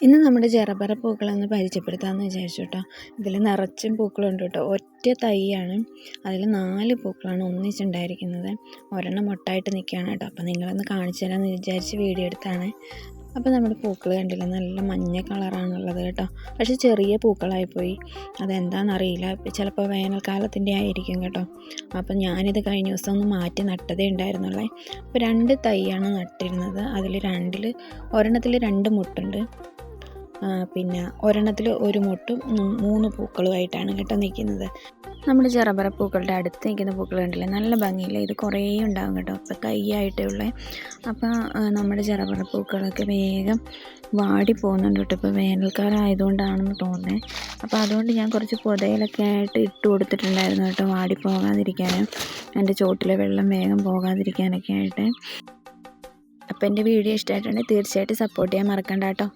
ഇന്ന് നമ്മുടെ ജറബറ പൂക്കളൊന്ന് പരിചയപ്പെടുത്താമെന്ന് വിചാരിച്ചു കേട്ടോ. ഇതിൽ നിറച്ചും പൂക്കളുണ്ട് കേട്ടോ. ഒറ്റ തൈയാണ്, അതിൽ 4 പൂക്കളാണ് ഒന്നിച്ചുണ്ടായിരിക്കുന്നത്. ഒരെണ്ണം മൊട്ടായിട്ട് നിൽക്കുകയാണ് കേട്ടോ. അപ്പോൾ നിങ്ങളൊന്ന് കാണിച്ചു തരാമെന്ന് വിചാരിച്ച് വീഡിയോ എടുത്താണ്. അപ്പോൾ നമ്മുടെ പൂക്കൾ കണ്ടില്ല, നല്ല മഞ്ഞ കളറാണുള്ളത് കേട്ടോ. പക്ഷേ ചെറിയ പൂക്കളായിപ്പോയി, അതെന്താണെന്നറിയില്ല. ചിലപ്പോൾ വേനൽക്കാലത്തിൻ്റെ ആയിരിക്കും കേട്ടോ. അപ്പം ഞാനിത് കഴിഞ്ഞ ദിവസം ഒന്ന് മാറ്റി നട്ടതേ ഉണ്ടായിരുന്നുള്ളേ. അപ്പോൾ 2 തൈയാണ് നട്ടിരുന്നത്. അതിൽ ഒരെണ്ണത്തിൽ 2 മുട്ടുണ്ട്, പിന്നെ ഒരെണ്ണത്തിൽ 1 മുട്ടും 3 പൂക്കളുമായിട്ടാണ് കേട്ടോ നിൽക്കുന്നത്. നമ്മുടെ ജറബറ പൂക്കളുടെ അടുത്ത് നിൽക്കുന്ന പൂക്കൾ കണ്ടില്ലേ, നല്ല ഭംഗിയില്ല. ഇത് കുറേ ഉണ്ടാകും കേട്ടോ. അപ്പോൾ തൈയായിട്ടേ ഉള്ളേ. അപ്പോൾ നമ്മുടെ ജറബറ പൂക്കളൊക്കെ വേഗം വാടി പോകുന്നുണ്ട് കേട്ടോ. ഇപ്പോൾ വേനൽക്കാലം ആയതുകൊണ്ടാണെന്ന് തോന്നുന്നത്. അപ്പോൾ അതുകൊണ്ട് ഞാൻ കുറച്ച് പുതയിലൊക്കെ ആയിട്ട് ഇട്ട് കൊടുത്തിട്ടുണ്ടായിരുന്നു കേട്ടോ, വാടി പോകാതിരിക്കാനും എൻ്റെ ചോട്ടിലെ വെള്ളം വേഗം പോകാതിരിക്കാനൊക്കെ ആയിട്ട്. അപ്പോൾ എൻ്റെ വീഡിയോ ഇഷ്ടമായിട്ടുണ്ടെങ്കിൽ തീർച്ചയായിട്ടും സപ്പോർട്ട് ചെയ്യാൻ മറക്കണ്ട കേട്ടോ.